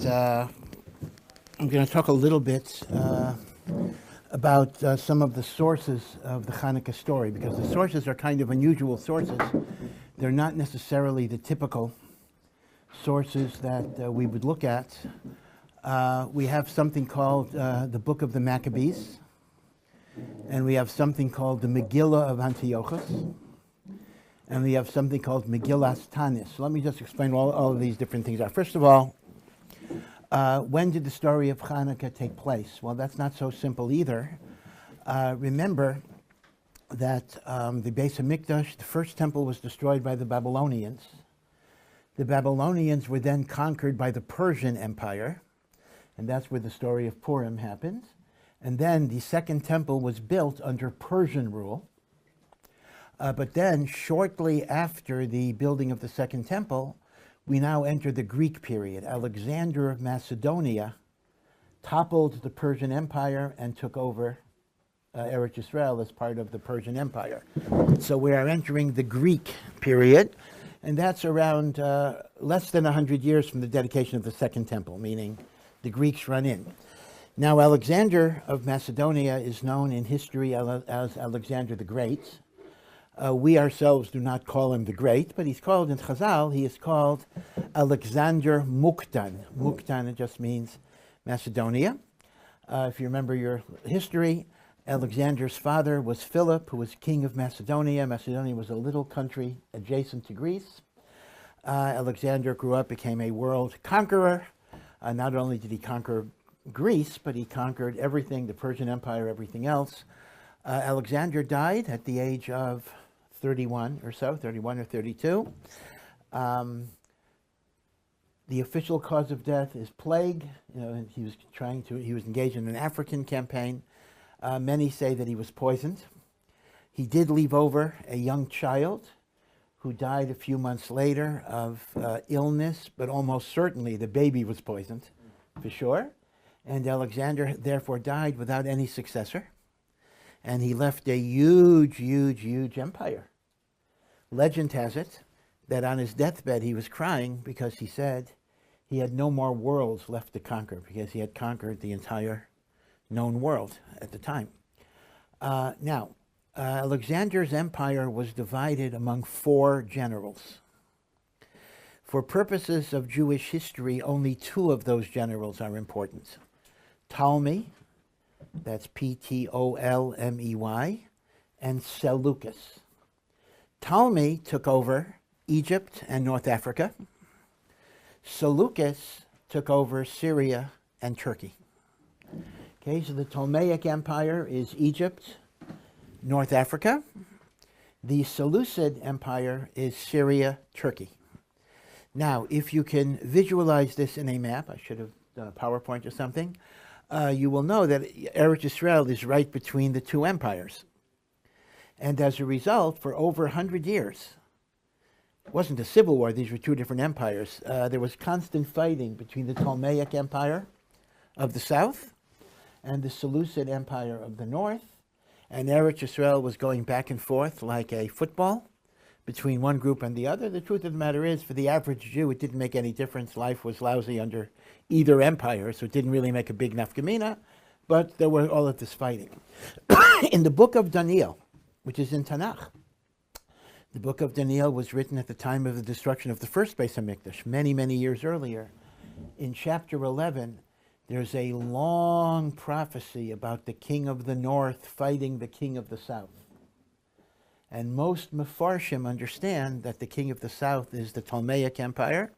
I'm going to talk a little bit about some of the sources of the Chanukah story, because the sources are kind of unusual sources. They're not necessarily the typical sources that we would look at. We have something called the Book of the Maccabees, and we have something called the Megillah of Antiochus, and we have something called Megillas Tanis. So let me just explain what all of these different things are. First of all, when did the story of Chanukah take place? Well, that's not so simple either. Remember that the Beis HaMikdash, the first temple, was destroyed by the Babylonians. The Babylonians were then conquered by the Persian Empire, and that's where the story of Purim happens. And then the second temple was built under Persian rule. But then, shortly after the building of the second temple, we now enter the Greek period. Alexander of Macedonia toppled the Persian Empire and took over Eretz Yisrael as part of the Persian Empire. So we are entering the Greek period, and that's around less than 100 years from the dedication of the second temple, meaning the Greeks run in. Now, Alexander of Macedonia is known in history as Alexander the Great. We ourselves do not call him the Great, but he's called in Chazal, he is called Alexander Mukdan. Mukdan, it just means Macedonia. If you remember your history, Alexander's father was Philip, who was king of Macedonia. Macedonia was a little country adjacent to Greece. Alexander grew up, became a world conqueror. Not only did he conquer Greece, but he conquered everything, the Persian Empire, everything else. Alexander died at the age of 31 or 32. The official cause of death is plague. He was engaged in an African campaign. Many say that he was poisoned. He did leave over a young child who died a few months later of illness, but almost certainly the baby was poisoned, for sure. And Alexander therefore died without any successor. And he left a huge, huge, huge empire. Legend has it that on his deathbed he was crying because he said he had no more worlds left to conquer, because he had conquered the entire known world at the time. Alexander's empire was divided among 4 generals. For purposes of Jewish history, only 2 of those generals are important. Ptolemy, that's Ptolemy, and Seleucus. Ptolemy took over Egypt and North Africa. Seleucus took over Syria and Turkey. Okay, so the Ptolemaic Empire is Egypt, North Africa. The Seleucid Empire is Syria, Turkey. Now, if you can visualize this in a map, I should have done a PowerPoint or something, you will know that Eretz Yisrael is right between the 2 empires. And as a result, for over 100 years, it wasn't a civil war, these were 2 different empires. There was constant fighting between the Ptolemaic Empire of the south and the Seleucid Empire of the north. And Eretz Yisrael was going back and forth like a football between one group and the other. The truth of the matter is, for the average Jew, it didn't make any difference. Life was lousy under either empire, so it didn't really make a big nafkamina, but there were all of this fighting. In the book of Daniel, which is in Tanakh, the book of Daniel was written at the time of the destruction of the first Beis HaMikdash, many, many years earlier. In chapter 11, there's a long prophecy about the king of the north fighting the king of the south. And most Mefarshim understand that the king of the south is the Ptolemaic Empire,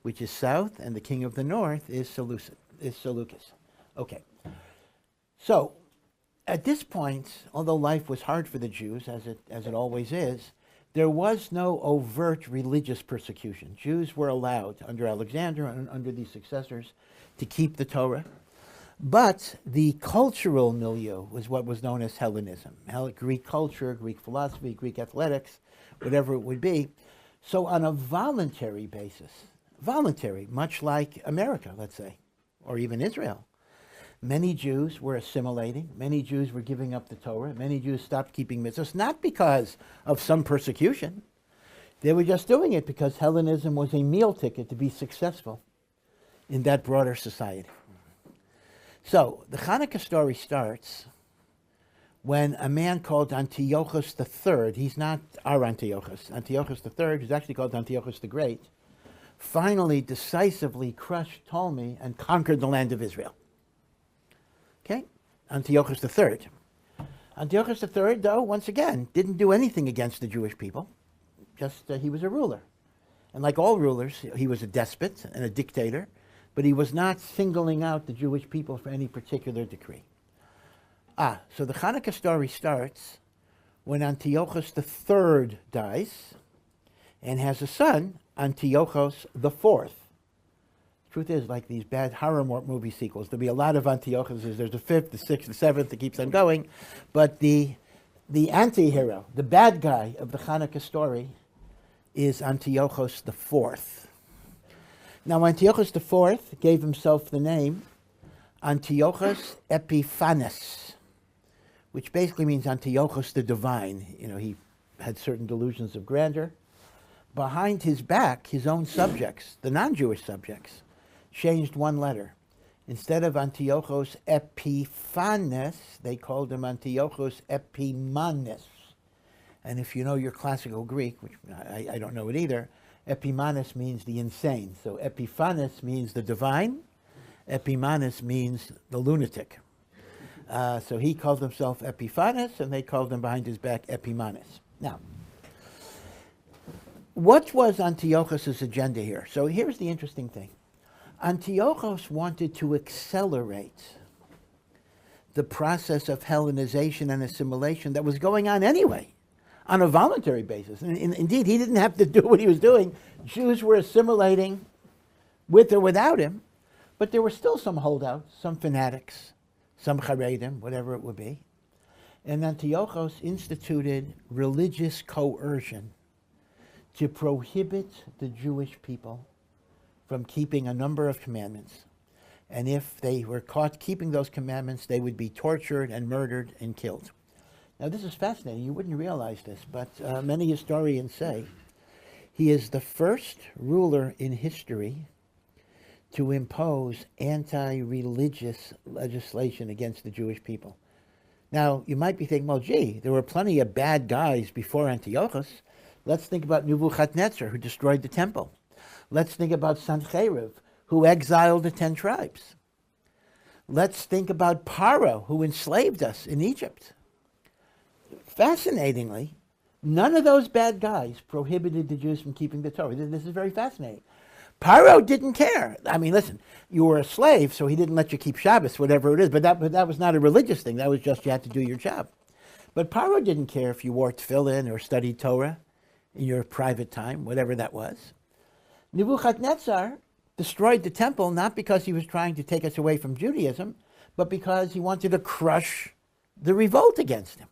which is south, and the king of the north is Seleucus. Okay. So, at this point, although life was hard for the Jews, as it always is, there was no overt religious persecution. Jews were allowed, under Alexander and under these successors, to keep the Torah. But the cultural milieu was what was known as Hellenism. Greek culture, Greek philosophy, Greek athletics, whatever it would be. So on a voluntary basis, much like America, let's say, or even Israel, many Jews were assimilating, many Jews were giving up the Torah, many Jews stopped keeping mitzvahs, not because of some persecution. They were just doing it because Hellenism was a meal ticket to be successful in that broader society. So the Chanukah story starts when a man called Antiochus III, he's not our Antiochus, Antiochus III, who's actually called Antiochus the Great, finally decisively crushed Ptolemy and conquered the land of Israel. Okay? Antiochus III. Antiochus III, though, once again, didn't do anything against the Jewish people. Just he was a ruler. And like all rulers, he was a despot and a dictator, but he was not singling out the Jewish people for any particular decree. So the Chanukah story starts when Antiochus III dies and has a son, Antiochus IV. Truth is, like these bad horror movie sequels, there'll be a lot of Antiochuses. There's the fifth, the sixth, the seventh, it keeps on going. But the anti-hero, the bad guy of the Chanukah story is Antiochus IV. Now, Antiochus IV gave himself the name Antiochus Epiphanes, which basically means Antiochus the Divine. You know, he had certain delusions of grandeur. Behind his back, his own subjects, the non-Jewish subjects, changed one letter. Instead of Antiochus Epiphanes, they called him Antiochus Epimanes. And if you know your classical Greek, which I don't know it either, Epimanes means the insane. So Epiphanes means the divine. Epimanes means the lunatic. So he called himself Epiphanes, and they called him behind his back Epimanes. Now, what was Antiochus' agenda here? So here's the interesting thing. Antiochus wanted to accelerate the process of Hellenization and assimilation that was going on anyway, on a voluntary basis. And indeed, he didn't have to do what he was doing. Jews were assimilating with or without him, but there were still some holdouts, some fanatics, some Haredim, whatever it would be. And Antiochus instituted religious coercion to prohibit the Jewish people from keeping a number of commandments. And if they were caught keeping those commandments, they would be tortured and murdered and killed. Now, this is fascinating. You wouldn't realize this, but many historians say he is the first ruler in history to impose anti-religious legislation against the Jewish people. Now, you might be thinking, well, gee, there were plenty of bad guys before Antiochus. Let's think about Nebuchadnezzar, who destroyed the temple. Let's think about Sancheriv, who exiled the 10 tribes. Let's think about Paro, who enslaved us in Egypt. Fascinatingly, none of those bad guys prohibited the Jews from keeping the Torah. This is very fascinating. Paro didn't care. I mean, listen, you were a slave, so he didn't let you keep Shabbos, whatever it is, but that was not a religious thing. That was just you had to do your job. But Paro didn't care if you wore tefillin or studied Torah in your private time, whatever that was. Nebuchadnezzar destroyed the temple not because he was trying to take us away from Judaism, but because he wanted to crush the revolt against him.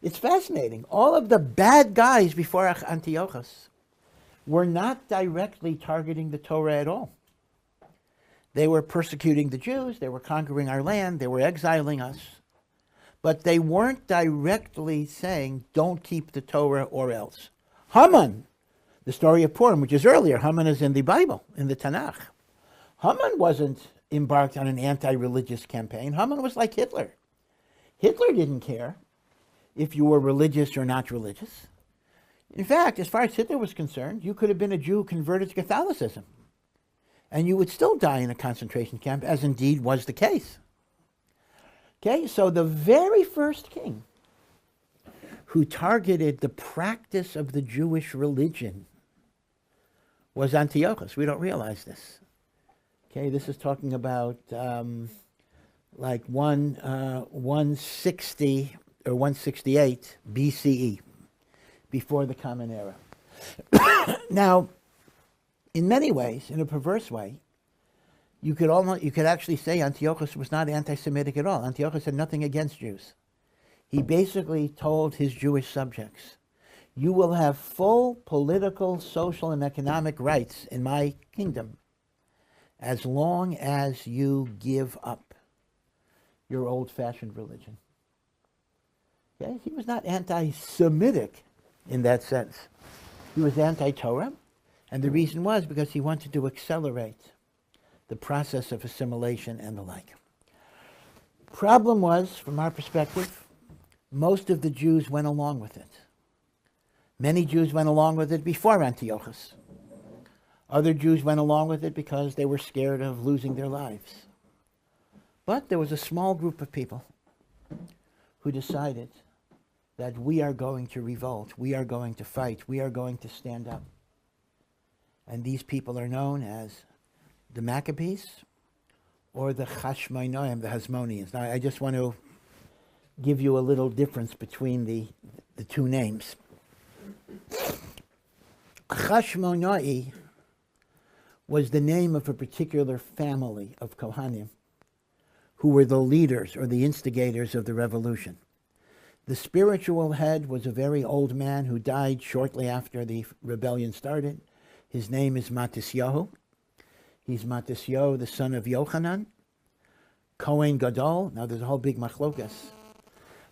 It's fascinating. All of the bad guys before Antiochus were not directly targeting the Torah at all. They were persecuting the Jews, they were conquering our land, they were exiling us, but they weren't directly saying, don't keep the Torah or else. Haman, the story of Purim, which is earlier, Haman is in the Bible, in the Tanakh. Haman wasn't embarked on an anti-religious campaign. Haman was like Hitler. Hitler didn't care if you were religious or not religious. In fact, as far as Hitler was concerned, you could have been a Jew converted to Catholicism, and you would still die in a concentration camp, as indeed was the case. Okay, so the very first king who targeted the practice of the Jewish religion was Antiochus. We don't realize this. Okay, this is talking about like 160 or 168 BCE, before the Common Era. Now, in many ways, in a perverse way, you could actually say Antiochus was not anti-Semitic at all. Antiochus had nothing against Jews. He basically told his Jewish subjects, you will have full political, social, and economic rights in my kingdom as long as you give up your old-fashioned religion. Okay? He was not anti-Semitic in that sense. He was anti-Torah, and the reason was because he wanted to accelerate the process of assimilation and the like. Problem was, from our perspective, most of the Jews went along with it. Many Jews went along with it before Antiochus. Other Jews went along with it because they were scared of losing their lives. But there was a small group of people who decided that we are going to revolt, we are going to fight, we are going to stand up. And these people are known as the Maccabees or the Chashmonaim, the Hasmoneans. Now, I just want to give you a little difference between the two names. Chashmonai was the name of a particular family of Kohanim who were the leaders or the instigators of the revolution. The spiritual head was a very old man who died shortly after the rebellion started. His name is Matisyahu. He's Matisyahu, the son of Yochanan, Kohen Gadol. Now there's a whole big machlokas.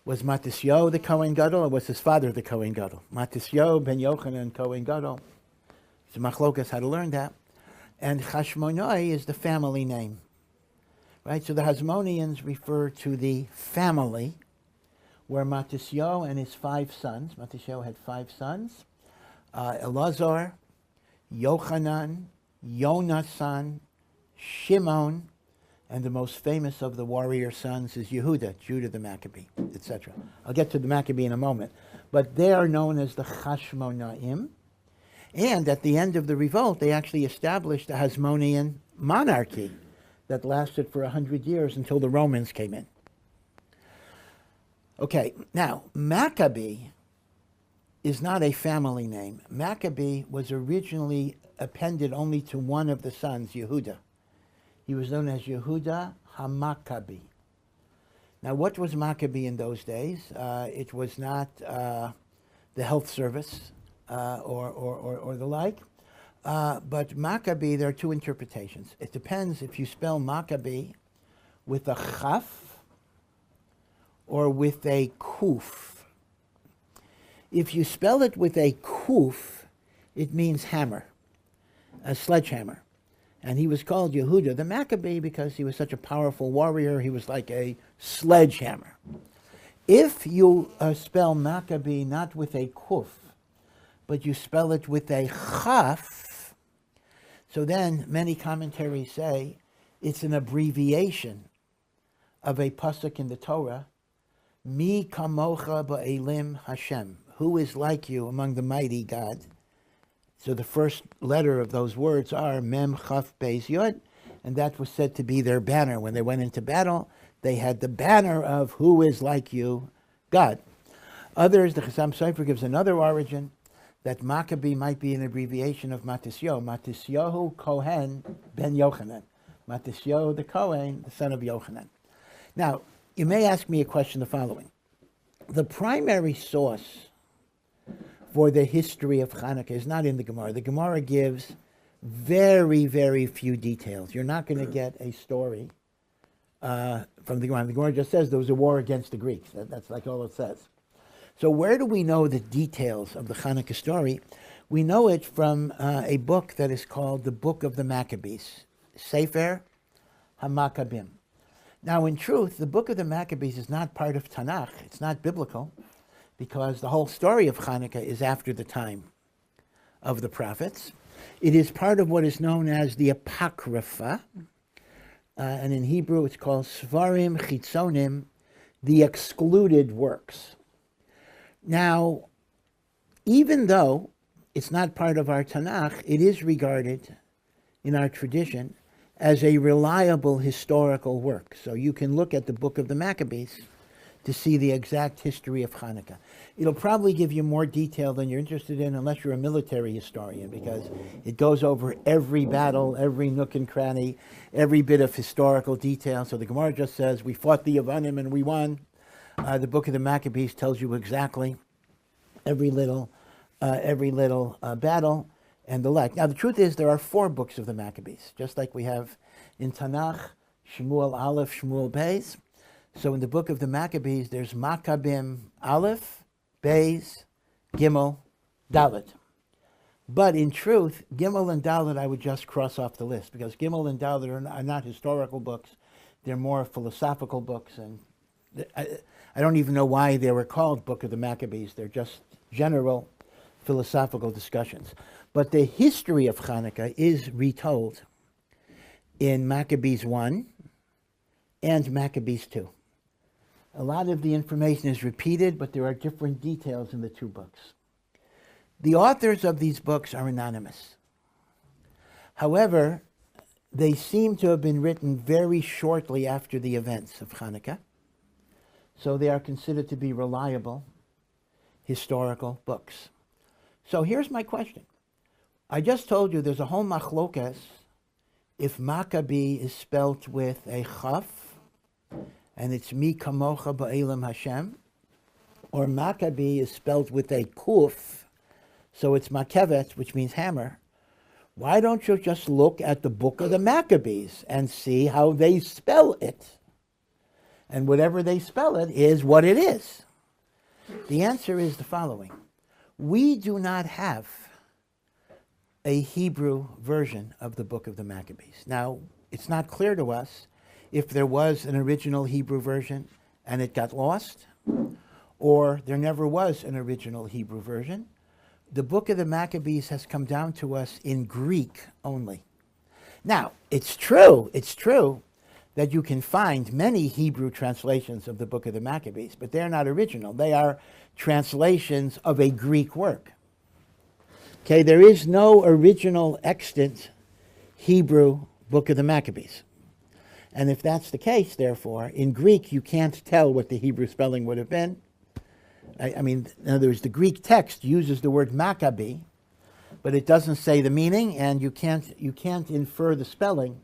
Was Matisyahu the Kohen Gadol, or was his father the Kohen Gadol? Matisyahu ben Yochanan Kohen Gadol. So machlokas how to learn that. And Chashmonai is the family name. Right? So the Hasmoneans refer to the family where Matisyahu and his 5 sons, Matisyahu had 5 sons, Elazar, Yochanan, Yonasan, Shimon, and the most famous of the warrior sons is Yehuda, Judah the Maccabee, etc. I'll get to the Maccabee in a moment. But they are known as the Chashmonaim. And at the end of the revolt, they actually established a Hasmonean monarchy that lasted for 100 years until the Romans came in. Okay, now, Maccabee is not a family name. Maccabee was originally appended only to one of the sons, Yehuda. He was known as Yehuda HaMaccabee. Now, what was Maccabee in those days? It was not the health service or the like. But Maccabee, there are 2 interpretations. It depends if you spell Maccabee with a chaf or with a kuf. If you spell it with a kuf, it means hammer, a sledgehammer. And he was called Yehuda the Maccabee because he was such a powerful warrior. He was like a sledgehammer. If you spell Maccabee not with a kuf, but you spell it with a chaf, so then many commentaries say it's an abbreviation of a pasuk in the Torah, Mi kamocha ba'elim Hashem, who is like you among the mighty God. So the first letter of those words are Mem Chaf Beis Yod, and that was said to be their banner. When they went into battle, they had the banner of who is like you, God. Others, the Chassam Sofer gives another origin, that Maccabee might be an abbreviation of Matisyahu. Matisyahu Kohen ben Yochanan. Matisyahu the Kohen, the son of Yochanan. Now, you may ask me a question the following. The primary source for the history of Chanukah is not in the Gemara. The Gemara gives very, very few details. You're not going to get a story from the Gemara. The Gemara just says there was a war against the Greeks. That's like all it says. So where do we know the details of the Chanukah story? We know it from a book that is called the Book of the Maccabees, Sefer HaMaccabim. Now, in truth, the Book of the Maccabees is not part of Tanakh. It's not biblical, because the whole story of Chanukah is after the time of the prophets. It is part of what is known as the Apocrypha, and in Hebrew it's called Svarim Chitzonim, the excluded works. Now, even though it's not part of our Tanakh, it is regarded in our tradition as a reliable historical work. So you can look at the Book of the Maccabees to see the exact history of Chanukah. It'll probably give you more detail than you're interested in unless you're a military historian, because it goes over every battle, every nook and cranny, every bit of historical detail. So the Gemara just says, we fought the Yavanim and we won. The Book of the Maccabees tells you exactly every little battle and the like. Now, the truth is there are 4 books of the Maccabees, just like we have in Tanakh, Shmuel Aleph, Shmuel Beis. So in the Book of the Maccabees, there's Maccabim Aleph, Beis, Gimel, Dalet. But in truth, Gimel and Dalet I would just cross off the list, because Gimel and Dalet are not historical books. They're more philosophical books, and I don't even know why they were called Book of the Maccabees. They're just general philosophical discussions. But the history of Chanukah is retold in Maccabees 1 and Maccabees 2. A lot of the information is repeated, but there are different details in the two books. The authors of these books are anonymous. However, they seem to have been written very shortly after the events of Chanukah, so they are considered to be reliable historical books. So here's my question. I just told you there's a whole machlokas if Maccabee is spelt with a chaf, and it's mi kamocha ba'elam Hashem, or Maccabee is spelled with a kuf, so it's makevet, which means hammer. Why don't you just look at the book of the Maccabees and see how they spell it? And whatever they spell it is what it is. The answer is the following. We do not have a Hebrew version of the book of the Maccabees. Now, it's not clear to us if there was an original Hebrew version and it got lost, or there never was an original Hebrew version. The book of the Maccabees has come down to us in Greek only. Now, it's true that you can find many Hebrew translations of the book of the Maccabees, but they're not original. They are translations of a Greek work. Okay, there is no original extant Hebrew book of the Maccabees. And if that's the case, therefore, in Greek you can't tell what the Hebrew spelling would have been. I mean, in other words, the Greek text uses the word Maccabee, but it doesn't say the meaning, and you can't infer the spelling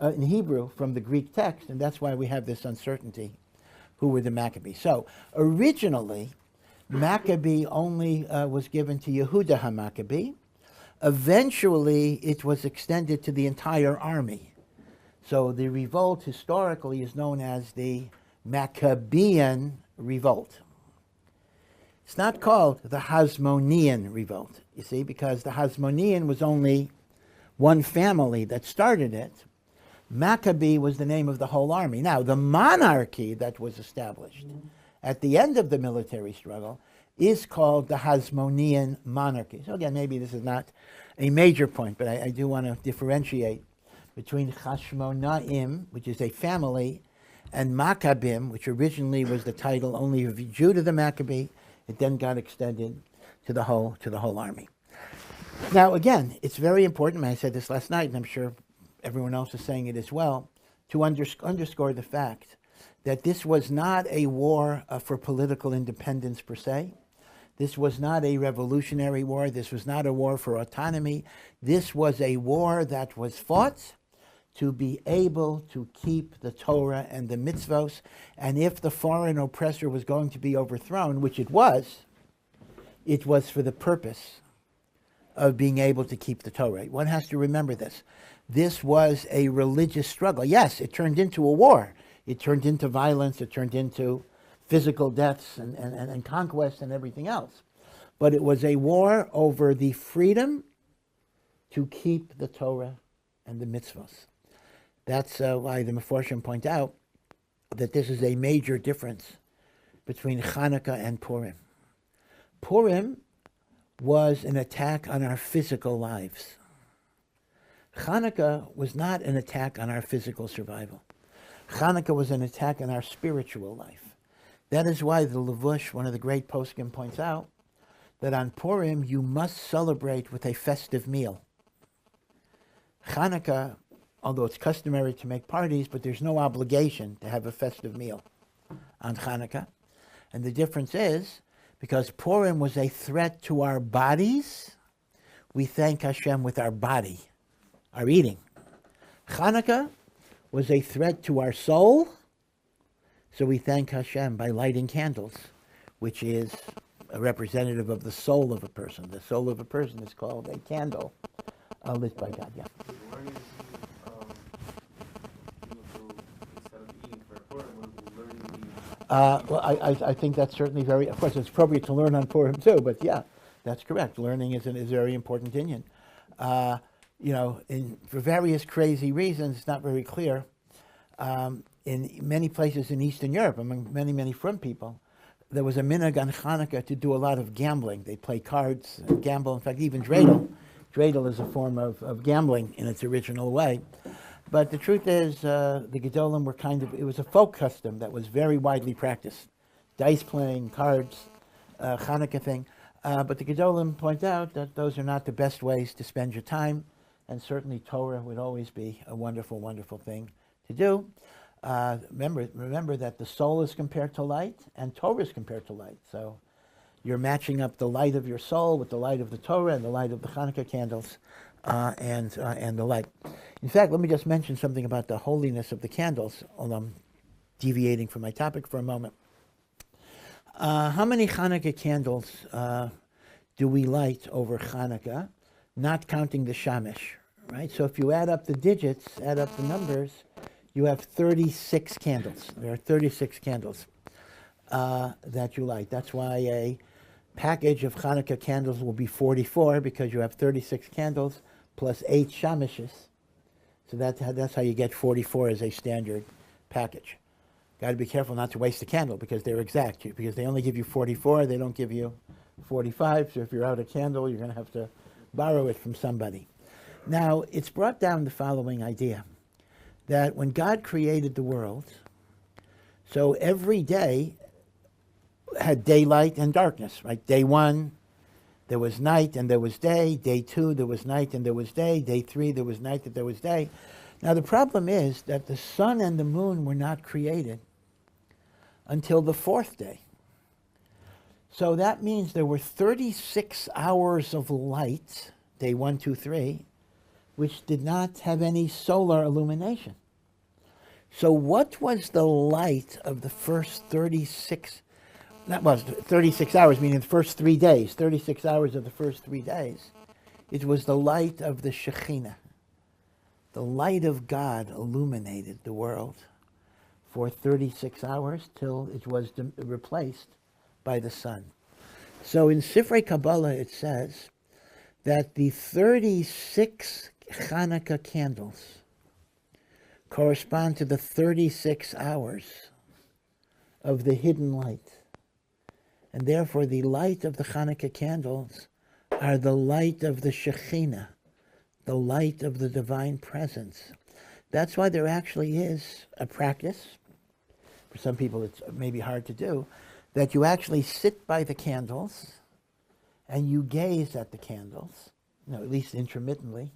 in Hebrew from the Greek text, and that's why we have this uncertainty. Who were the Maccabees? So originally, Maccabee only was given to Yehuda HaMaccabee. Eventually, it was extended to the entire army. So the revolt historically is known as the Maccabean revolt. It's not called the Hasmonean revolt, you see, because the Hasmonean was only one family that started it. Maccabee was the name of the whole army. Now, the monarchy that was established at the end of the military struggle is called the Hasmonean monarchy. So again, maybe this is not a major point, but I do want to differentiate between Hashmonaim, which is a family, and Maccabim, which originally was the title only of Judah the Maccabee. It then got extended to the whole army. Now, again, it's very important, and I said this last night, and I'm sure everyone else is saying it as well, to underscore the fact that this was not a war for political independence per se. This was not a revolutionary war. This was not a war for autonomy. This was a war that was fought to be able to keep the Torah and the mitzvos, and if the foreign oppressor was going to be overthrown, which it was for the purpose of being able to keep the Torah. One has to remember this. This was a religious struggle. Yes, it turned into a war. It turned into violence. It turned into physical deaths and conquest and everything else. But it was a war over the freedom to keep the Torah and the mitzvos. That's why the Meforshim point out that this is a major difference between Chanukah and Purim. Purim was an attack on our physical lives. Chanukah was not an attack on our physical survival. Chanukah was an attack on our spiritual life. That is why the Levush, one of the great poskim, points out that on Purim you must celebrate with a festive meal. Chanukah, although it's customary to make parties, but there's no obligation to have a festive meal on Chanukah. And the difference is, because Purim was a threat to our bodies, we thank Hashem with our body, our eating. Chanukah was a threat to our soul, so we thank Hashem by lighting candles, which is a representative of the soul of a person. The soul of a person is called a candle lit by God. Yeah. Well, I think that's certainly of course it's appropriate to learn on Purim too, but yeah, That's correct. Learning is a very important Indian. For various crazy reasons, it's not very clear. In many places in Eastern Europe, among many, many frum people, there was a minhag on Chanukah to do a lot of gambling. They play cards and gamble. In fact, even dreidel. Dreidel is a form of gambling in its original way. But the truth is, the Gedolim were it was a folk custom that was very widely practiced. Dice playing, cards, Chanukah thing. But the Gedolim point out that those are not the best ways to spend your time, and certainly Torah would always be a wonderful, wonderful thing to do. Remember that the soul is compared to light, and Torah is compared to light. So you're matching up the light of your soul with the light of the Torah and the light of the Chanukah candles, and the light. In fact, let me just mention something about the holiness of the candles, although I'm deviating from my topic for a moment. How many Chanukah candles do we light over Chanukah, not counting the shamish, right? So if you add up the digits, add up the numbers, you have 36 candles. There are 36 candles that you light. That's why a package of Chanukah candles will be 44, because you have 36 candles plus 8 shamishes. So that's how you get 44 as a standard package. Got to be careful not to waste the candle, because they're exact. Because they only give you 44, they don't give you 45. So if you're out of candle, you're going to have to borrow it from somebody. Now, it's brought down the following idea, that when God created the world, so every day had daylight and darkness, right? Day 1, there was night and there was day. Day 2, there was night and there was day. Day 3, there was night and there was day. Now, the problem is that the sun and the moon were not created until the 4th day. So that means there were 36 hours of light, day 1, 2, 3, which did not have any solar illumination. So what was the light of the first 36? That was 36 hours, meaning the first 3 days, 36 hours of the first 3 days. It was the light of the Shekhinah. The light of God illuminated the world for 36 hours till it was replaced by the sun. So in Sifrei Kabbalah it says that the 36 Chanukah candles correspond to the 36 hours of the hidden light. And therefore the light of the Chanukah candles are the light of the Shekhinah, the light of the divine presence. That's why there actually is a practice, for some people it's maybe hard to do, that you actually sit by the candles and you gaze at the candles, at least intermittently,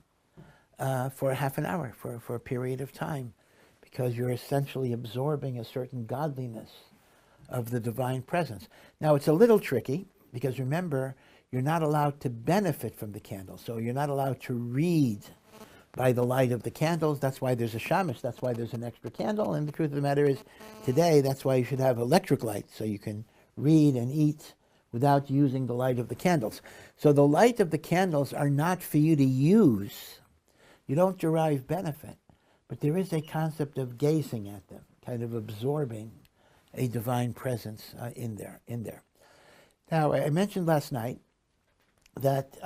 for a half an hour, for a period of time, because you're essentially absorbing a certain godliness of the divine presence. Now, it's a little tricky, because remember, you're not allowed to benefit from the candle. So you're not allowed to read by the light of the candles. That's why there's a shamish. That's why there's an extra candle. And the truth of the matter is, today, that's why you should have electric light, so you can read and eat without using the light of the candles. So the light of the candles are not for you to use. You don't derive benefit. But there is a concept of gazing at them, kind of absorbing a divine presence in there. Now, I mentioned last night that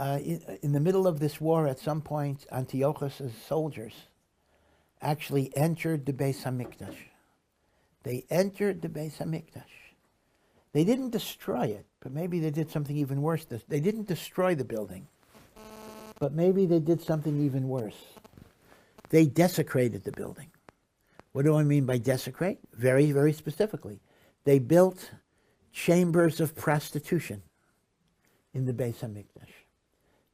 in the middle of this war, at some point, Antiochus' soldiers actually entered the Beis HaMikdash. They entered the Beis HaMikdash. They didn't destroy it, but maybe they did something even worse. They didn't destroy the building, but maybe they did something even worse. They desecrated the building. What do I mean by desecrate? Very, very specifically. They built chambers of prostitution in the Beis HaMikdash.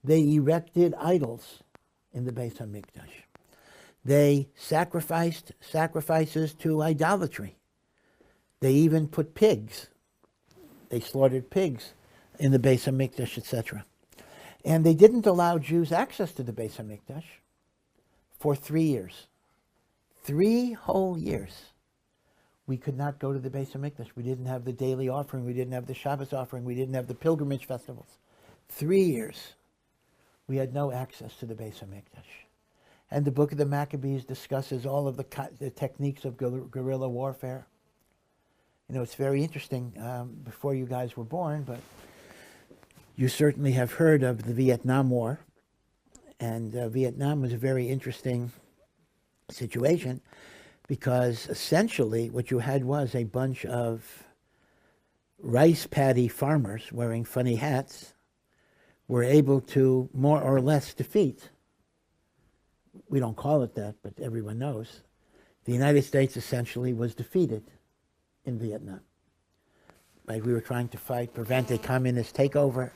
They erected idols in the Beis HaMikdash. They sacrificed sacrifices to idolatry. They even put pigs. They slaughtered pigs in the Beis HaMikdash, etc. And they didn't allow Jews access to the Beis HaMikdash for 3 years. 3 whole years. We could not go to the Beis HaMikdash. We didn't have the daily offering. We didn't have the Shabbos offering. We didn't have the pilgrimage festivals. 3 years. We had no access to the Beis HaMikdash. And the book of the Maccabees discusses all of the techniques of guerrilla warfare. It's very interesting, before you guys were born, but You certainly have heard of the Vietnam War, and Vietnam was a very interesting situation because essentially what you had was a bunch of rice paddy farmers wearing funny hats were able to more or less defeat, we don't call it that, but everyone knows, the United States essentially was defeated in Vietnam. Right? We were trying to prevent a communist takeover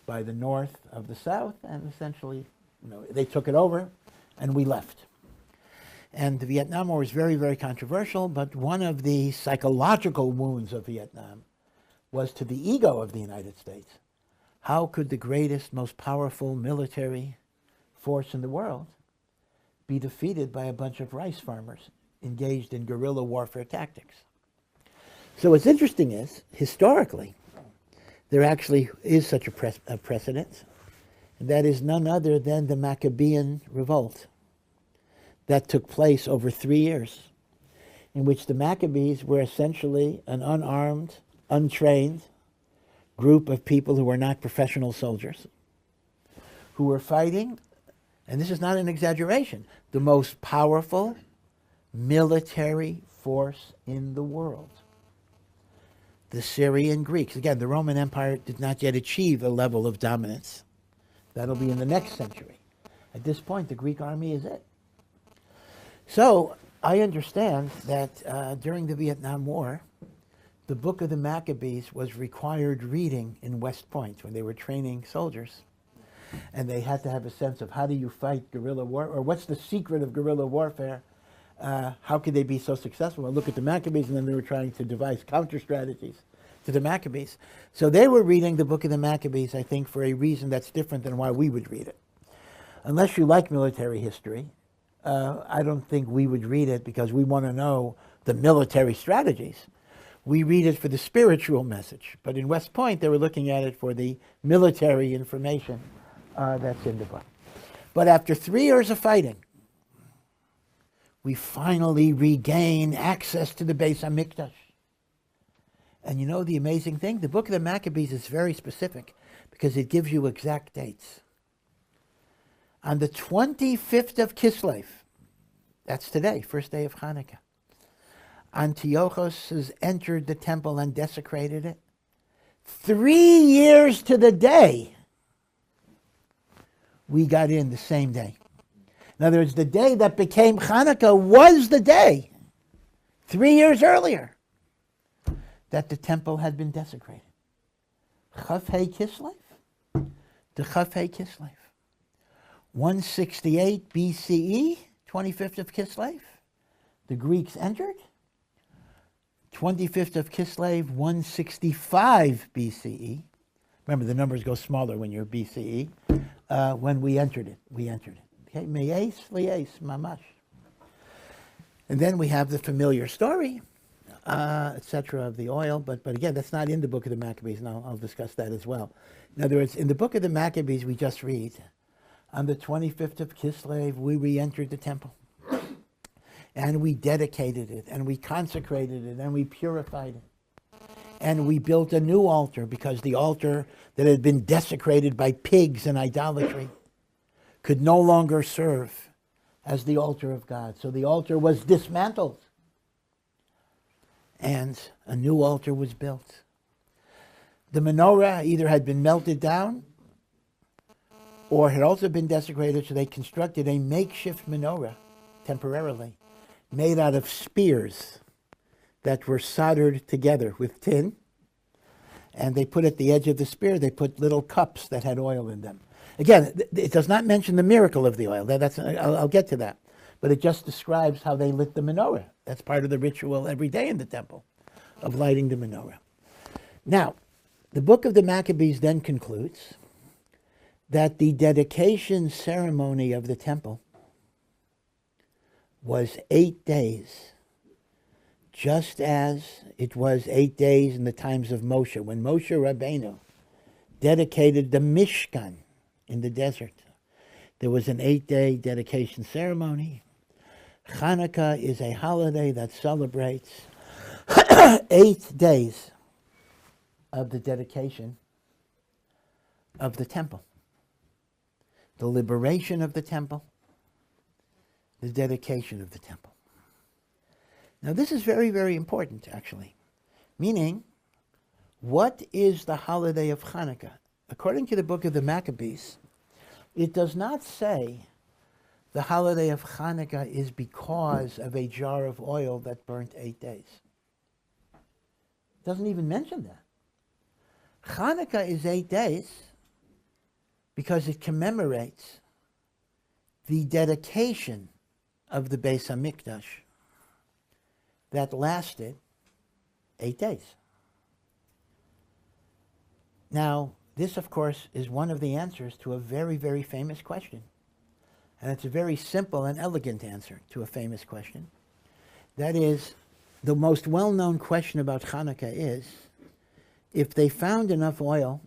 by the North of the South, and essentially, they took it over, and we left. And the Vietnam War was very, very controversial, but one of the psychological wounds of Vietnam was to the ego of the United States. How could the greatest, most powerful military force in the world be defeated by a bunch of rice farmers engaged in guerrilla warfare tactics? So what's interesting is, historically, there actually is such a precedent, and that is none other than the Maccabean revolt that took place over 3 years, in which the Maccabees were essentially an unarmed, untrained group of people who were not professional soldiers, who were fighting, and this is not an exaggeration, the most powerful military force in the world. The Syrian Greeks. Again, the Roman Empire did not yet achieve a level of dominance. That'll be in the next century. At this point, the Greek army is it. So I understand that during the Vietnam War, the Book of the Maccabees was required reading in West Point when they were training soldiers. And they had to have a sense of how do you fight guerrilla war, or what's the secret of guerrilla warfare? How could they be so successful? Well, look at the Maccabees, and then they were trying to devise counter strategies to the Maccabees. So they were reading the Book of the Maccabees, I think, for a reason that's different than why we would read it. Unless you like military history, I don't think we would read it because we want to know the military strategies. We read it for the spiritual message. But in West Point, they were looking at it for the military information that's in the book. But after 3 years of fighting, we finally regain access to the Beis HaMikdash. And you know the amazing thing? The Book of the Maccabees is very specific because it gives you exact dates. On the 25th of Kislev, that's today, first day of Hanukkah, Antiochus has entered the temple and desecrated it. 3 years to the day, we got in the same day. In other words, the day that became Chanukah was the day, 3 years earlier, that the temple had been desecrated. Chaf Hei Kislev, the Chaf Hei Kislev. 168 BCE, 25th of Kislev, the Greeks entered. 25th of Kislev, 165 BCE. Remember, the numbers go smaller when you're BCE. When we entered it. Okay, Me'es, Li'es, Mamash. And then we have the familiar story, etc., of the oil. But again, that's not in the Book of the Maccabees, and I'll discuss that as well. In other words, in the Book of the Maccabees, we just read, on the 25th of Kislev, we re-entered the temple. And we dedicated it, and we consecrated it, and we purified it. And we built a new altar, because the altar that had been desecrated by pigs and idolatry could no longer serve as the altar of God. So the altar was dismantled, and a new altar was built. The menorah either had been melted down or had also been desecrated, so they constructed a makeshift menorah temporarily, made out of spears that were soldered together with tin. And they put at the edge of the spear, they put little cups that had oil in them. Again, it does not mention the miracle of the oil. I'll get to that. But it just describes how they lit the menorah. That's part of the ritual every day in the temple of lighting the menorah. Now, the Book of the Maccabees then concludes that the dedication ceremony of the temple was 8 days, just as it was 8 days in the times of Moshe, when Moshe Rabbeinu dedicated the Mishkan in the desert. There was an 8-day dedication ceremony. Chanukah is a holiday that celebrates 8 days of the dedication of the temple, the liberation of the temple, the dedication of the temple. Now this is very, very important, actually. Meaning, what is the holiday of Chanukah? According to the book of the Maccabees, it does not say the holiday of Chanukah is because of a jar of oil that burnt 8 days. It doesn't even mention that. Chanukah is 8 days because it commemorates the dedication of the Beis HaMikdash that lasted 8 days. Now, this, of course, is one of the answers to a very, very famous question. And it's a very simple and elegant answer to a famous question. That is, the most well-known question about Chanukah is, if they found enough oil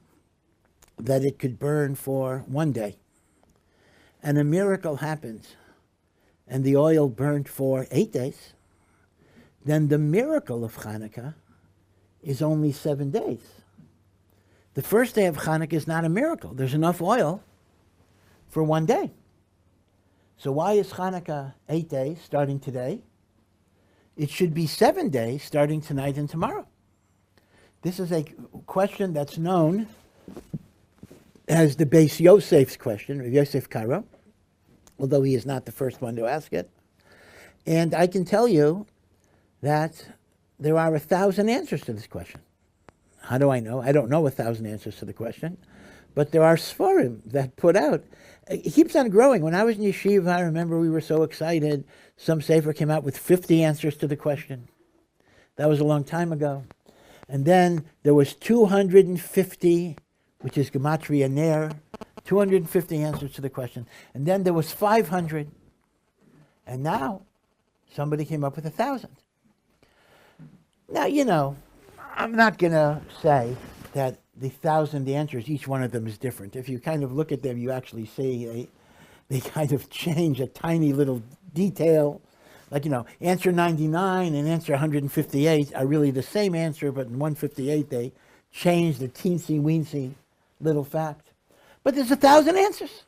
that it could burn for 1 day, and a miracle happens, and the oil burned for 8 days, then the miracle of Chanukah is only 7 days. The first day of Chanukah is not a miracle. There's enough oil for 1 day. So why is Chanukah 8 days, starting today? It should be 7 days, starting tonight and tomorrow. This is a question that's known as the Beis Yosef's question, or Yosef Karo, although he is not the first one to ask it. And I can tell you that there are 1,000 answers to this question. How do I know? I don't know 1,000 answers to the question, but there are Sforim that put out. It keeps on growing. When I was in yeshiva, I remember we were so excited. Some sefer came out with 50 answers to the question. That was a long time ago. And then there was 250, which is Gematria Ner, 250 answers to the question. And then there was 500. And now somebody came up with 1,000. Now, you know, I'm not going to say that the 1,000 answers, each one of them is different. If you kind of look at them, you actually see they kind of change a tiny little detail. Like, you know, answer 99 and answer 158 are really the same answer, but in 158 they change the teensy-weensy little fact. But there's 1,000 answers.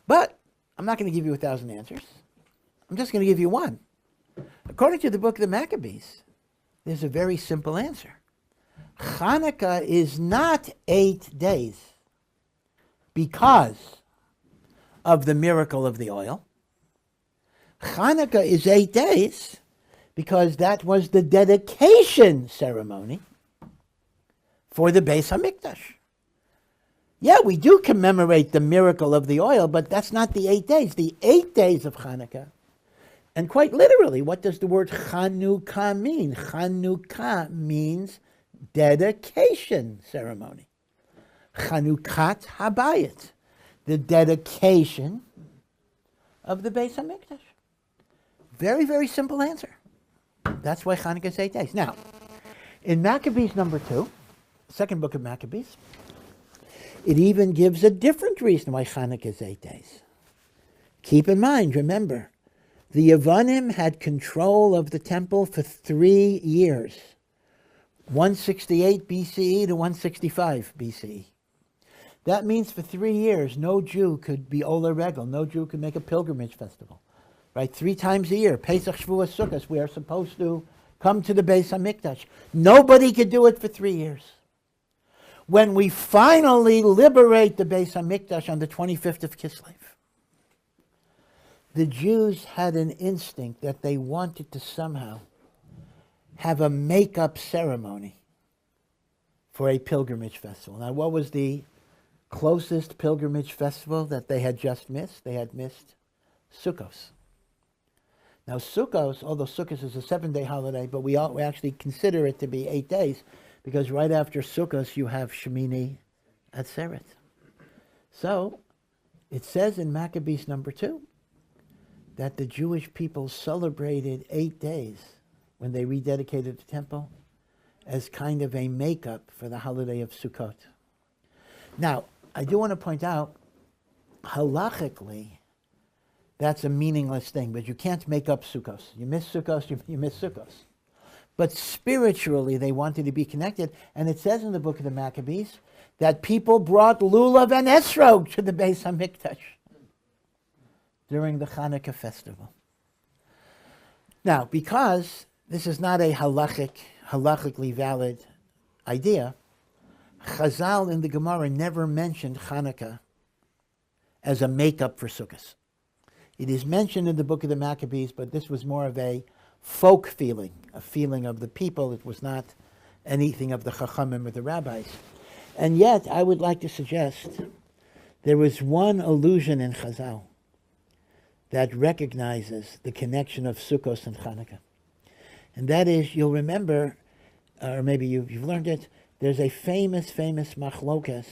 But I'm not going to give you 1,000 answers. I'm just going to give you one. According to the book of the Maccabees, there's a very simple answer. Chanukah is not 8 days because of the miracle of the oil. Chanukah is 8 days because that was the dedication ceremony for the Beis HaMikdash. Yeah, we do commemorate the miracle of the oil, but that's not the 8 days. The 8 days of Chanukah, and quite literally, what does the word hanukah mean? Chanukah means dedication ceremony. Chanukat habayit, the dedication of the Beis HaMikdash. Very, very simple answer. That's why Chanukah is 8 days. Now, in Maccabees number 2, second book of Maccabees, it even gives a different reason why Chanukah is 8 days. Keep in mind, remember, the Yevanim had control of the temple for 3 years, 168 BCE to 165 BCE. That means for 3 years, no Jew could be Ola Regel, no Jew could make a pilgrimage festival. Right, 3 times a year, Pesach, Shavuos, Sukkot, we are supposed to come to the Beis HaMikdash. Nobody could do it for 3 years. When we finally liberate the Beis HaMikdash on the 25th of Kislev, the Jews had an instinct that they wanted to somehow have a make-up ceremony for a pilgrimage festival. Now, what was the closest pilgrimage festival that they had just missed? They had missed Sukkos. Now, Sukkos, although Sukkos is a 7-day holiday, but we actually consider it to be 8 days, because right after Sukkos you have Shemini Atzeret. So, it says in Maccabees number 2 that the Jewish people celebrated 8 days when they rededicated the temple as kind of a makeup for the holiday of Sukkot. Now, I do want to point out, halachically, that's a meaningless thing, but you can't make up Sukkos. You miss Sukkos, you miss Sukkos. But spiritually, they wanted to be connected, and it says in the book of the Maccabees that people brought lulav and esrog to the Beis HaMikdash during the Chanukah festival. Now, because this is not a halachically valid idea, Chazal in the Gemara never mentioned Chanukah as a makeup for Sukkot. It is mentioned in the book of the Maccabees, but this was more of a folk feeling, a feeling of the people. It was not anything of the Chachamim or the rabbis. And yet, I would like to suggest there was one allusion in Chazal that recognizes the connection of Sukkot and Chanukah. And that is, you'll remember, or maybe you've learned it, there's a famous machlokas,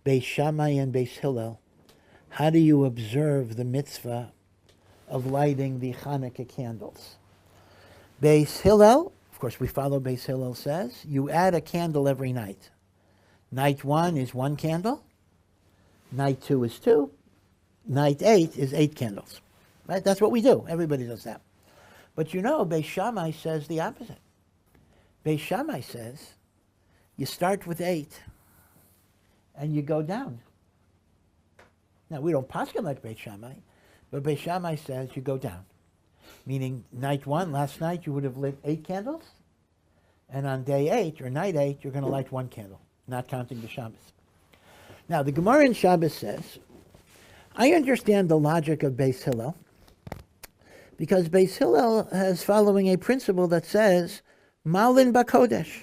Beis Shammai and Beis Hillel. How do you observe the mitzvah of lighting the Chanukah candles? Beis Hillel, of course we follow Beis Hillel says, you add a candle every night. Night 1 is 1 candle, night 2 is 2, night 8 is 8 candles. Right? That's what we do. Everybody does that. But you know, Beis Shammai says the opposite. Beis Shammai says, you start with 8 and you go down. Now, we don't paskin like Beis Shammai, but Beis Shammai says you go down. Meaning, night 1, last night, you would have lit 8 candles, and on day 8, or night 8, you're going to light 1 candle, not counting the Shabbos. Now, the Gemara in Shabbos says, I understand the logic of Beis Hillel, because Beis Hillel is following a principle that says, Malin Bakodesh.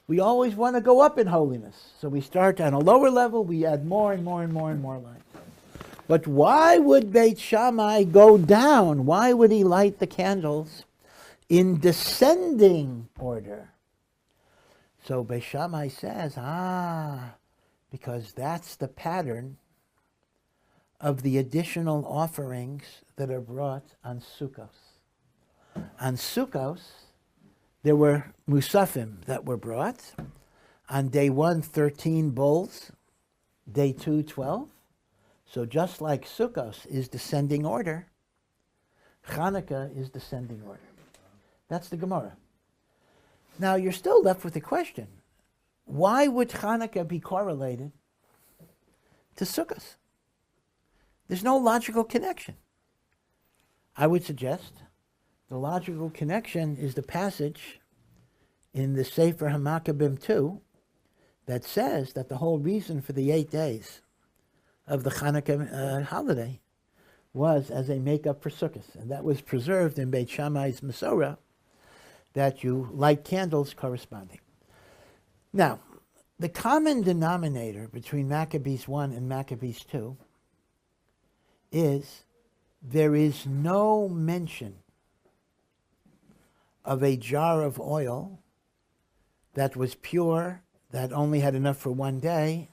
We always want to go up in holiness. So we start on a lower level, we add more and more and more and more light. But why would Beit Shammai go down? Why would he light the candles in descending order? So Beit Shammai says, because that's the pattern of the additional offerings that are brought on Sukkos. On Sukkos, there were musafim that were brought. On day 1, 13 bulls. Day 2, 12. So just like Sukkos is descending order, Chanukah is descending order. That's the Gemara. Now you're still left with the question, why would Chanukah be correlated to Sukkos? There's no logical connection. I would suggest the logical connection is the passage in the Sefer HaMaccabim 2 that says that the whole reason for the 8 days of the Chanukah holiday was as a makeup for Sukkot. And that was preserved in Beit Shammai's Mesorah, that you light candles corresponding. Now, the common denominator between Maccabees 1 and Maccabees 2 is there is no mention of a jar of oil that was pure, that only had enough for 1 day,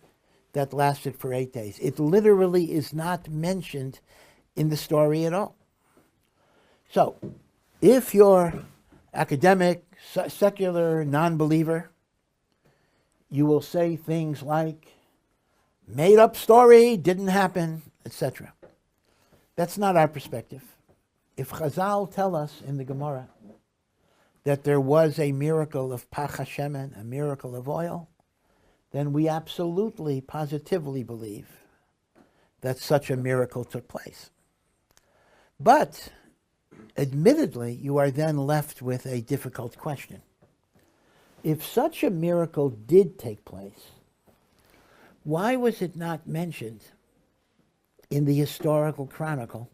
that lasted for 8 days. It literally is not mentioned in the story at all. So, if you're academic, secular, non-believer, you will say things like, made up story, didn't happen, etc. That's not our perspective. If Chazal tell us in the Gemara that there was a miracle of pach hashemen, a miracle of oil, then we absolutely, positively believe that such a miracle took place. But, admittedly, you are then left with a difficult question. If such a miracle did take place, why was it not mentioned in the historical chronicle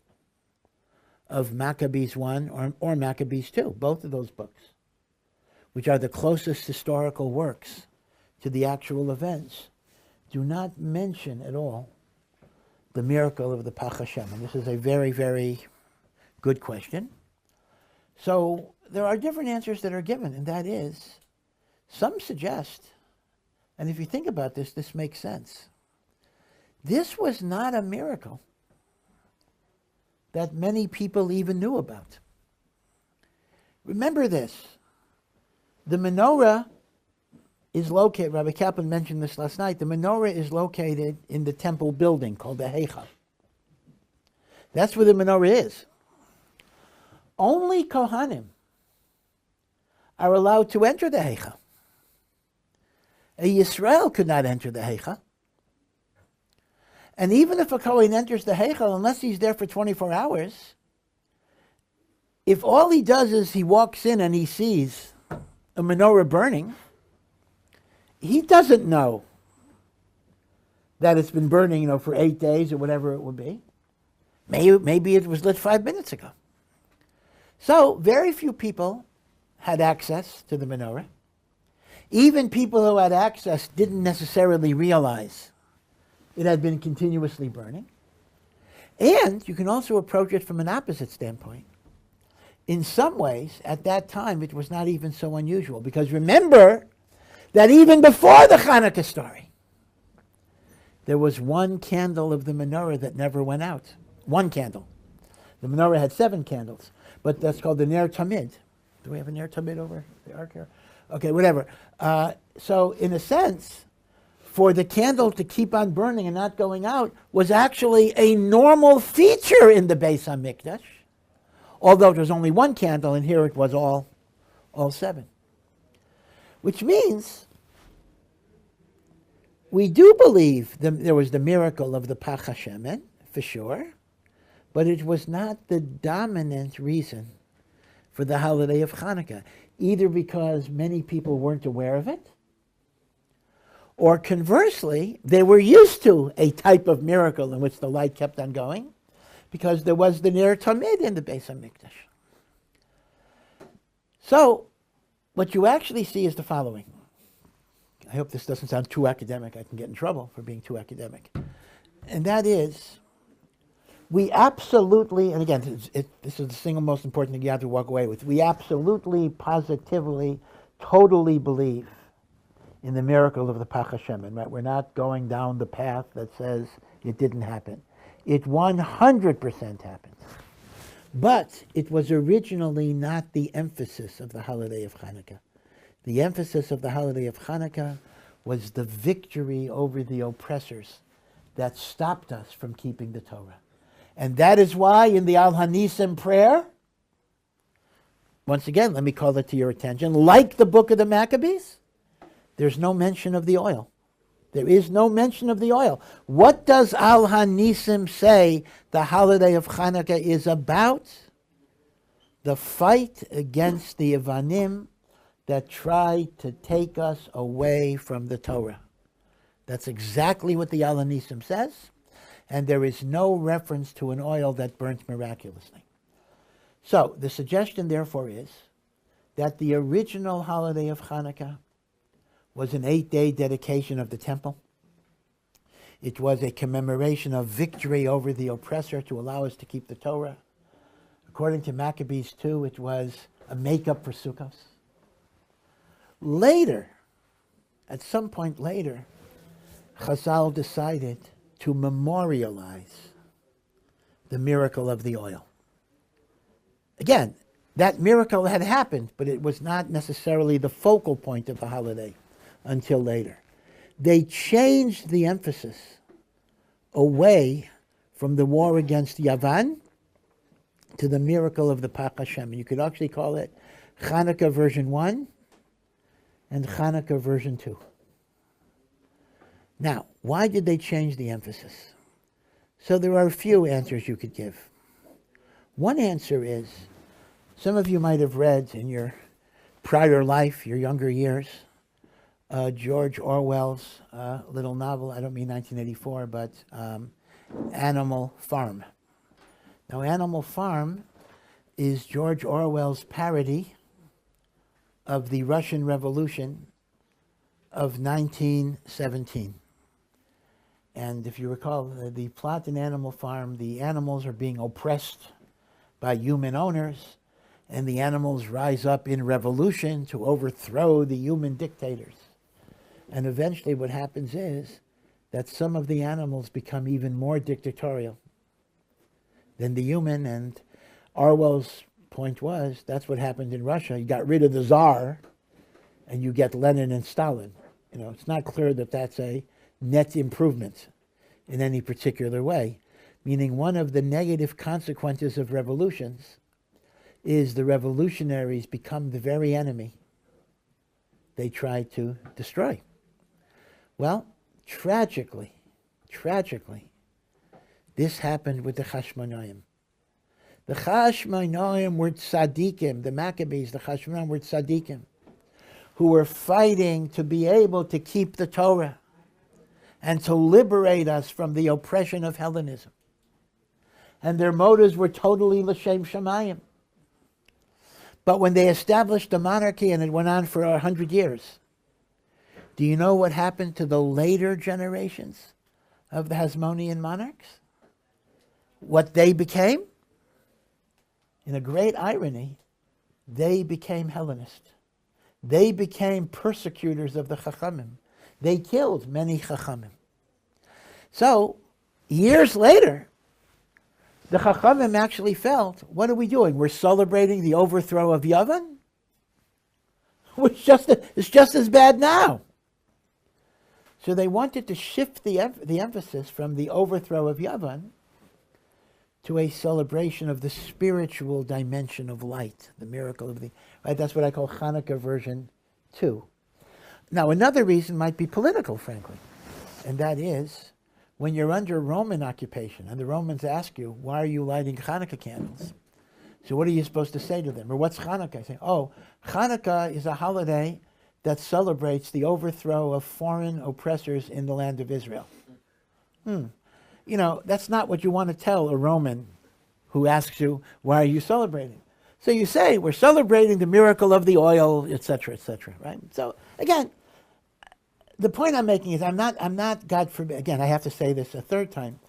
of Maccabees 1 or Maccabees 2, both of those books, which are the closest historical works to the actual events, do not mention at all the miracle of the Pach Hashem. And this is a very, very good question. So there are different answers that are given, and that is, some suggest, and if you think about this, this makes sense. This was not a miracle that many people even knew about. Remember this, the menorah is located, Rabbi Kaplan mentioned this last night, the menorah is located in the temple building called the Heichal. That's where the menorah is. Only Kohanim are allowed to enter the Heichal. A Yisrael could not enter the Heichal. And even if a Kohen enters the Heichal, unless he's there for 24 hours, if all he does is he walks in and he sees a menorah burning, he doesn't know that it's been burning, for 8 days or whatever it would be. Maybe it was lit 5 minutes ago. So very few people had access to the menorah. Even people who had access didn't necessarily realize it had been continuously burning. And you can also approach it from an opposite standpoint. In some ways, at that time, it was not even so unusual. Because remember that even before the Chanukah story, there was one candle of the menorah that never went out. One candle. The menorah had 7 candles. But that's called the Ner Tamid. Do we have a Ner Tamid over the ark here? Okay, whatever. So in a sense, for the candle to keep on burning and not going out was actually a normal feature in the Beis HaMikdash. Although it was only one candle, and here it was all 7. Which means we do believe there was the miracle of the Pach HaShemen, for sure, but it was not the dominant reason for the holiday of Chanukah, either because many people weren't aware of it, or conversely, they were used to a type of miracle in which the light kept on going, because there was the Ner Tamid in the Beis HaMikdash. So, what you actually see is the following. I hope this doesn't sound too academic. I can get in trouble for being too academic. And that is, we absolutely, and again, this is the single most important thing you have to walk away with, we absolutely, positively, totally believe in the miracle of the Pach HaShemen, right? We're not going down the path that says it didn't happen. It 100% happened. But it was originally not the emphasis of the holiday of Chanukah. The emphasis of the holiday of Chanukah was the victory over the oppressors that stopped us from keeping the Torah. And that is why in the Al Hanisim prayer, once again, let me call it to your attention, like the book of the Maccabees, there's no mention of the oil. There is no mention of the oil. What does Al Hanisim say the holiday of Chanukah is about? The fight against the Yevanim that tried to take us away from the Torah. That's exactly what the Al Hanisim says, and there is no reference to an oil that burns miraculously. So the suggestion, therefore, is that the original holiday of Chanukah was an 8-day dedication of the temple. It was a commemoration of victory over the oppressor to allow us to keep the Torah. According to Maccabees 2, it was a makeup for Sukkot. Later, at some point later, Chazal decided to memorialize the miracle of the oil. Again, that miracle had happened, but it was not necessarily the focal point of the holiday until later. They changed the emphasis away from the war against Yavan to the miracle of the Pach HaShemen. You could actually call it Chanukah version 1 and Chanukah version 2. Now, why did they change the emphasis? So there are a few answers you could give. One answer is, some of you might have read in your prior life, your younger years, George Orwell's little novel, I don't mean 1984, but Animal Farm. Now, Animal Farm is George Orwell's parody of the Russian Revolution of 1917. And if you recall, the plot in Animal Farm, the animals are being oppressed by human owners, and the animals rise up in revolution to overthrow the human dictators. And eventually what happens is that some of the animals become even more dictatorial than the human, and Orwell's point was, that's what happened in Russia. You got rid of the Tsar, and you get Lenin and Stalin. It's not clear that that's a net improvement in any particular way, meaning one of the negative consequences of revolutions is the revolutionaries become the very enemy they try to destroy. Well, tragically, this happened with the Hashmonaim. The Hashmonaim were tzaddikim, the Maccabees, the Hashmonaim were tzaddikim, who were fighting to be able to keep the Torah and to liberate us from the oppression of Hellenism. And their motives were totally l'shem shamayim. But when they established a monarchy, and it went on for 100 years, do you know what happened to the later generations of the Hasmonean monarchs? What they became? In a great irony, they became Hellenists. They became persecutors of the Chachamim. They killed many Chachamim. So, years later, the Chachamim actually felt, what are we doing? We're celebrating the overthrow of Yavan? It's just as bad now. So they wanted to shift the emphasis from the overthrow of Yavan to a celebration of the spiritual dimension of light, the miracle of the... Right, that's what I call Chanukah version 2. Now, another reason might be political, frankly, and that is when you're under Roman occupation and the Romans ask you, why are you lighting Chanukah candles? So what are you supposed to say to them? Or what's Chanukah? I say, oh, Chanukah is a holiday that celebrates the overthrow of foreign oppressors in the land of Israel. You know, that's not what you want to tell a Roman who asks you, why are you celebrating? So you say, we're celebrating the miracle of the oil, etc., right? So again, the point I'm making is I'm not, God forbid, again, I have to say this a third time.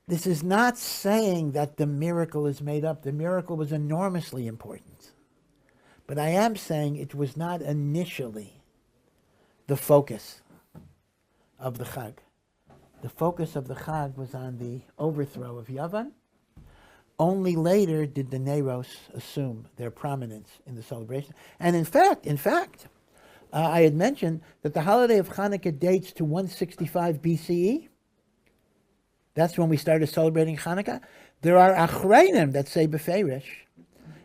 This is not saying that the miracle is made up. The miracle was enormously important. But I am saying it was not initially the focus of the Chag. The focus of the Chag was on the overthrow of Yavan. Only later did the Neros assume their prominence in the celebration. And in fact, I had mentioned that the holiday of Chanukah dates to 165 BCE. That's when we started celebrating Chanukah. There are Achrayim that say beferish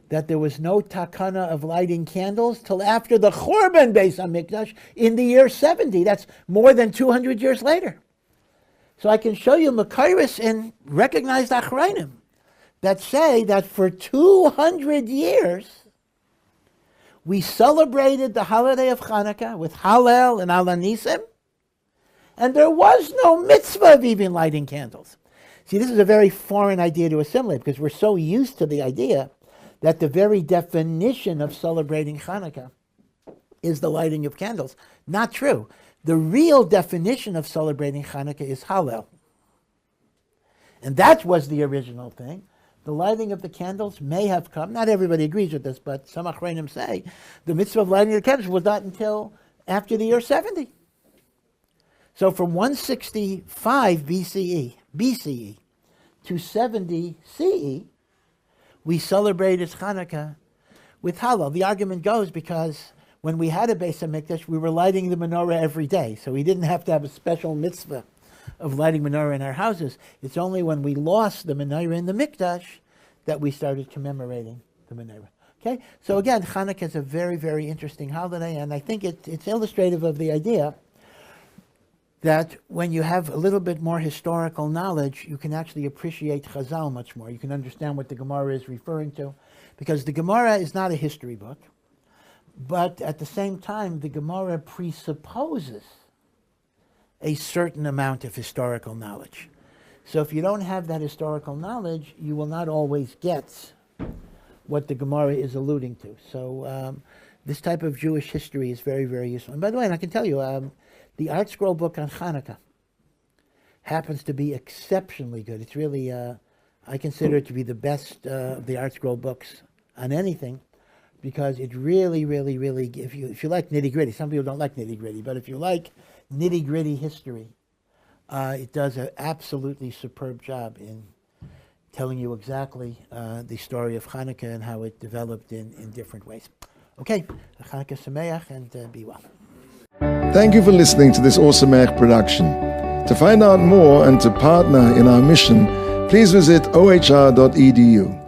that there was no takana of lighting candles till after the Churban Beis HaMikdash in the year 70. That's more than 200 years later. So I can show you Maccabees and recognized Achrayim that say that for 200 years we celebrated the holiday of Chanukah with Hallel and Alanisim, and there was no mitzvah of even lighting candles. See, this is a very foreign idea to assimilate because we're so used to the idea that the very definition of celebrating Chanukah is the lighting of candles. Not true. The real definition of celebrating Chanukah is Hallel. And that was the original thing. The lighting of the candles may have come, not everybody agrees with this, but some Achrayim say the mitzvah of lighting the candles was not until after the year 70. So from 165 BCE to 70 CE, we celebrated Chanukah with Hallel. The argument goes because when we had a Beis HaMikdash, we were lighting the menorah every day, so we didn't have to have a special mitzvah of lighting menorah in our houses. It's only when we lost the menorah in the Mikdash that we started commemorating the menorah. Okay, so again, Chanukah is a very, very interesting holiday, and I think it's illustrative of the idea that when you have a little bit more historical knowledge, you can actually appreciate Chazal much more. You can understand what the Gemara is referring to, because the Gemara is not a history book, but at the same time, the Gemara presupposes a certain amount of historical knowledge. So if you don't have that historical knowledge, you will not always get what the Gemara is alluding to. So this type of Jewish history is very, very useful. And by the way, and I can tell you, the Art Scroll book on Chanukah happens to be exceptionally good. It's really, I consider it to be the best of the Art Scroll books on anything, because it really, really, really, if you like nitty-gritty, some people don't like nitty-gritty, but if you like nitty-gritty history, it does an absolutely superb job in telling you exactly the story of Chanukah and how it developed in different ways. Okay, Chanukah Somayach, and be well. Thank you for listening to this Ohr Somayach production. To find out more and to partner in our mission, please visit ohr.edu.